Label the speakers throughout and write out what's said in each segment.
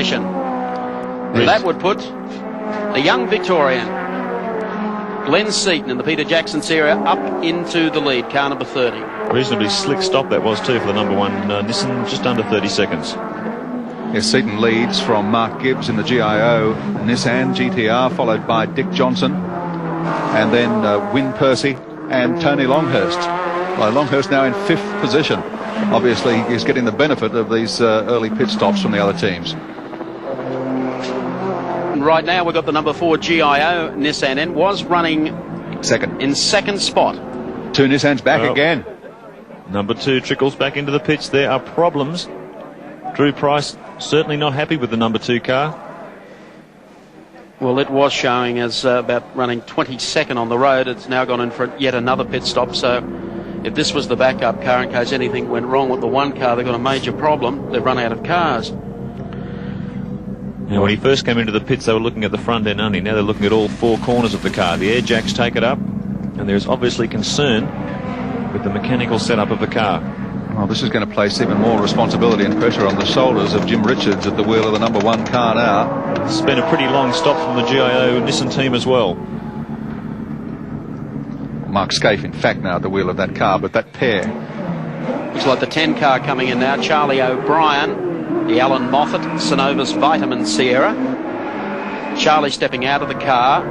Speaker 1: position. And that would put the young Victorian, Glenn Seaton in the Peter Jackson Sierra, up into the lead, car number 30.
Speaker 2: Reasonably slick stop that was too for the number 1 Nissan, just under 30 seconds.
Speaker 3: Yes, Seaton leads from Mark Gibbs in the GIO Nissan GTR, followed by Dick Johnson, and then Wynne Percy and Tony Longhurst. Well, Longhurst now in 5th position. Obviously, he's getting the benefit of these early pit stops from the other teams.
Speaker 1: Right now, we've got the number 4 GIO Nissan in, was running
Speaker 3: second
Speaker 1: in second spot.
Speaker 3: 2 Nissans back again.
Speaker 2: Number 2 trickles back into the pits. There are problems. Drew Price certainly not happy with the number 2 car.
Speaker 1: Well, it was showing as about running 22nd on the road. It's now gone in for yet another pit stop. So if this was the backup car, in case anything went wrong with the one car, they've got a major problem. They've run out of cars.
Speaker 2: Now, when he first came into the pits, they were looking at the front end only. Now they're looking at all 4 corners of the car. The air jacks take it up, and there's obviously concern with the mechanical setup of the car.
Speaker 3: Well, this is going to place even more responsibility and pressure on the shoulders of Jim Richards at the wheel of the number 1 car now.
Speaker 2: It's been a pretty long stop from the GIO Nissan team as well.
Speaker 3: Mark Scaife, in fact, now at the wheel of that car, but that pair.
Speaker 1: Looks like the 10 car coming in now. Charlie O'Brien, the Alan Moffat Synovus Vitamin Sierra. Charlie stepping out of the car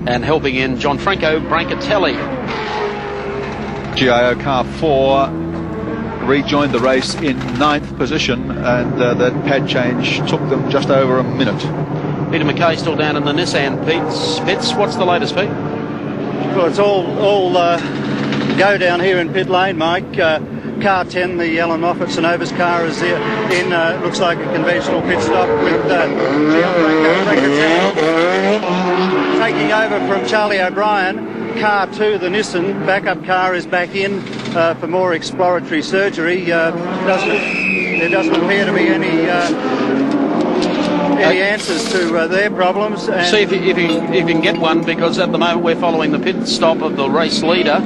Speaker 1: and helping in Gianfranco Brancatelli.
Speaker 3: GIO car 4 rejoined the race in 9th position, and that pad change took them just over a minute.
Speaker 1: Peter McKay still down in the Nissan pits. What's the latest, Pete?
Speaker 4: Well, it's all go down here in pit lane, Mike. Car 10, the Alan Moffat Synovus car, is in, looks like a conventional pit stop with taking over from Charlie O'Brien. Car 2, the Nissan backup car, is back in for more exploratory surgery. There doesn't appear to be any answers to their problems. And
Speaker 1: see if you can get one, because at the moment we're following the pit stop of the race leader.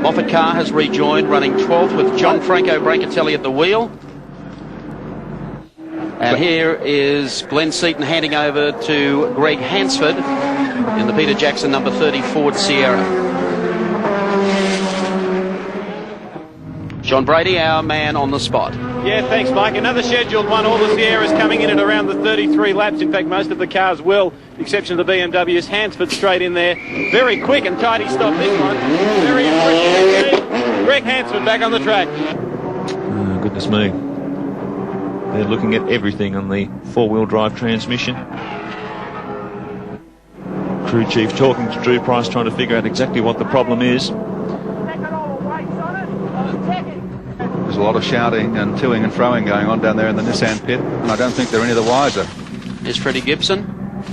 Speaker 1: Moffat car has rejoined, running 12th with Gianfranco Brancatelli at the wheel. And here is Glenn Seaton handing over to Greg Hansford in the Peter Jackson number 30 Ford Sierra. John Brady, our man on the spot.
Speaker 5: Yeah, thanks, Mike. Another scheduled one. All the Sierras coming in at around the 33 laps. In fact, most of the cars will, with the exception of the BMWs. Hansford straight in there. Very quick and tidy stop, this one. Very impressive. Greg Hansford back on the track.
Speaker 2: Oh, goodness me. They're looking at everything on the 4-wheel drive transmission. Crew chief talking to Drew Price, trying to figure out exactly what the problem is.
Speaker 3: There's a lot of shouting and toing and froing going on down there in the Nissan pit, and I don't think they're any the wiser.
Speaker 1: Here's Freddie Gibson.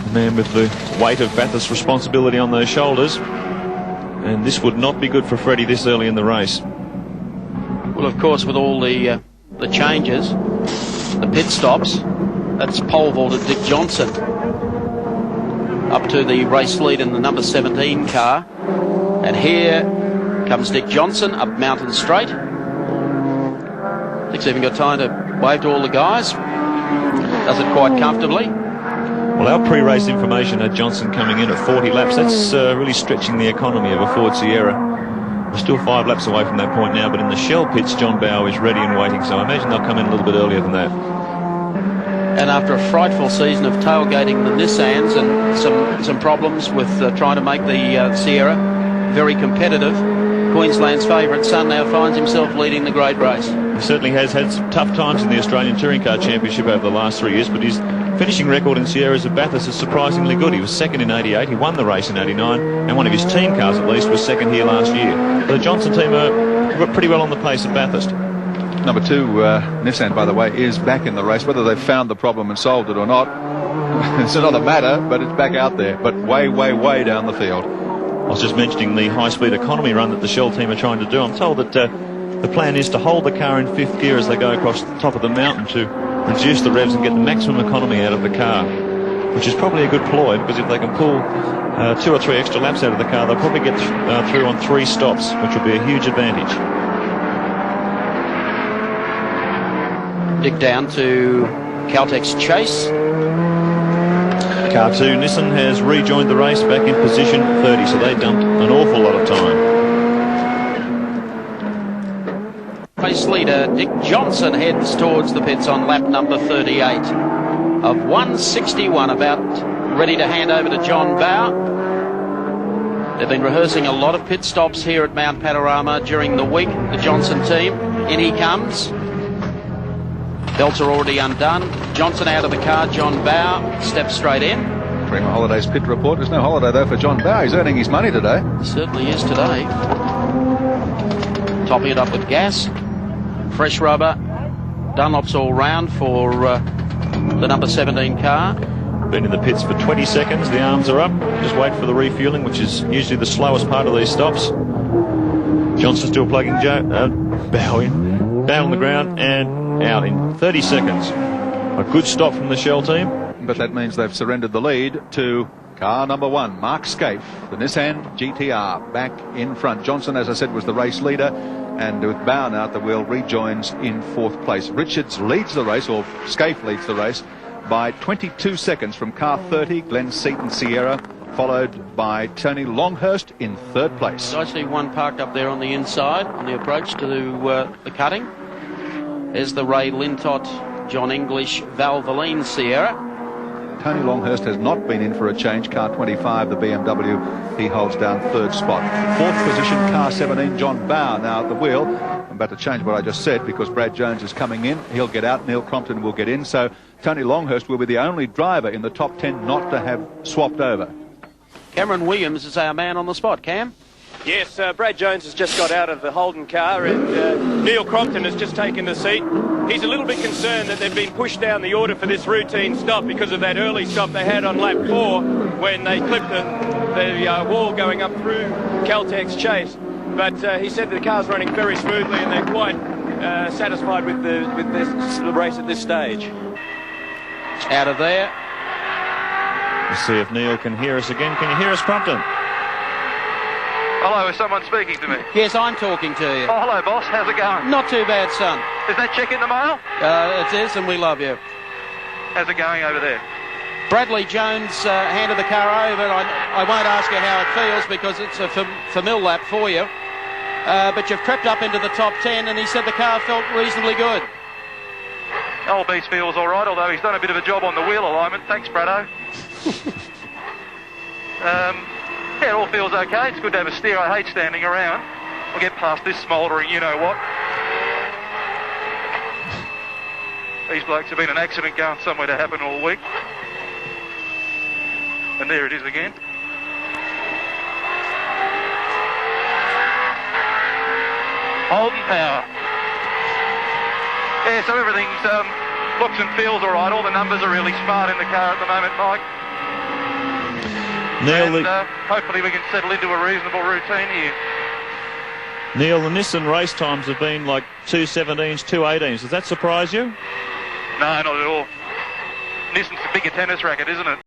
Speaker 2: The man with the weight of Bathurst responsibility on those shoulders. And this would not be good for Freddie this early in the race.
Speaker 1: Well, of course, with all the changes, the pit stops, that's pole vaulted Dick Johnson up to the race lead in the number 17 car. And here comes Dick Johnson up Mountain Straight. Dick's even got time to wave to all the guys. Does it quite comfortably.
Speaker 2: Well, our pre-race information had Johnson coming in at 40 laps. That's really stretching the economy of a Ford Sierra. We're still 5 laps away from that point now, but in the Shell pits, John Bow is ready and waiting, so I imagine they'll come in a little bit earlier than that.
Speaker 1: And after a frightful season of tailgating the Nissans and some problems with trying to make the Sierra very competitive, Queensland's favourite son now finds himself leading the great race.
Speaker 2: He certainly has had some tough times in the Australian Touring Car Championship over the last 3 years, but his finishing record in Sierras at Bathurst is surprisingly good. He was second in 88, he won the race in 89, and one of his team cars at least was second here last year. The Johnson team are pretty well on the pace at Bathurst.
Speaker 3: Number 2 Nissan, by the way, is back in the race. Whether they've found the problem and solved it or not, it's another matter, but it's back out there, but way, way, way down the field.
Speaker 2: I was just mentioning the high-speed economy run that the Shell team are trying to do. I'm told that the plan is to hold the car in 5th gear as they go across the top of the mountain to reduce the revs and get the maximum economy out of the car, which is probably a good ploy, because if they can pull 2 or 3 extra laps out of the car, they'll probably get through on 3 stops, which will be a huge advantage.
Speaker 1: Dick down to Caltex Chase.
Speaker 2: Car 2 Nissan has rejoined the race back in position 30, so they dumped an awful lot of time.
Speaker 1: Race leader Dick Johnson heads towards the pits on lap number 38 of 161, about ready to hand over to John Bowe. They've been rehearsing a lot of pit stops here at Mount Panorama during the week, the Johnson team. In he comes. Belts are already undone. Johnson out of the car. John Bowe steps straight in.
Speaker 3: Prima Holidays pit report. There's no holiday though for John Bowe. He's earning his money today.
Speaker 1: Certainly is today. Topping it up with gas. Fresh rubber. Dunlop's all round for the number 17 car.
Speaker 2: Been in the pits for 20 seconds. The arms are up. Just wait for the refueling, which is usually the slowest part of these stops. Johnson still plugging Bowe in. Bowe on the ground and out in 30 seconds. A good stop from the Shell team.
Speaker 3: But that means they've surrendered the lead to car number 1, Mark Scaife, the Nissan GTR, back in front. Johnson, as I said, was the race leader, and with Bowe now at the wheel, rejoins in 4th place. Richards leads the race, or Scaife leads the race, by 22 seconds from car 30, Glenn Seaton Sierra, followed by Tony Longhurst in 3rd place.
Speaker 1: I see one parked up there on the inside on the approach to the cutting. There's the Ray Lintott, John English, Val Valine Sierra.
Speaker 3: Tony Longhurst has not been in for a change. Car 25, the BMW, he holds down 3rd spot. 4th position, car 17, John Bowe now at the wheel. I'm about to change what I just said because Brad Jones is coming in. He'll get out. Neil Crompton will get in. So Tony Longhurst will be the only driver in the top 10 not to have swapped over.
Speaker 1: Cameron Williams is our man on the spot. Cam?
Speaker 5: Yes, Brad Jones has just got out of the Holden car and Neil Crompton has just taken the seat. He's a little bit concerned that they've been pushed down the order for this routine stop because of that early stop they had on lap 4 when they clipped the wall going up through Caltex Chase. But he said the car's running very smoothly and they're quite satisfied with the race at this stage.
Speaker 1: Out of there.
Speaker 2: Let's see if Neil can hear us again. Can you hear us, Crompton?
Speaker 6: Hello, is someone speaking to me?
Speaker 1: Yes, I'm talking to you.
Speaker 6: Oh, hello, boss. How's it going?
Speaker 1: Not too bad, son.
Speaker 6: Is that check in the mail?
Speaker 1: It is, and we love you.
Speaker 6: How's it going over there?
Speaker 1: Bradley Jones handed the car over. I won't ask you how it feels because it's a familiar lap for you. But you've crept up into the top 10, and he said the car felt reasonably good.
Speaker 6: Old Beast feels all right, although he's done a bit of a job on the wheel alignment. Thanks, Brado. Yeah, it all feels okay. It's good to have a steer. I hate standing around. We'll get past this smouldering you-know-what. These blokes have been an accident going somewhere to happen all week. And there it is again. Holden power. Yeah, so everything's looks and feels all right. All the numbers are really smart in the car at the moment, Mike.
Speaker 2: Neil,
Speaker 6: and hopefully we can settle into a reasonable routine here.
Speaker 2: Neil, the Nissan race times have been like 2:17s, 2:18s. Does that surprise you?
Speaker 6: No, not at all. Nissan's a bigger tennis racket, isn't it?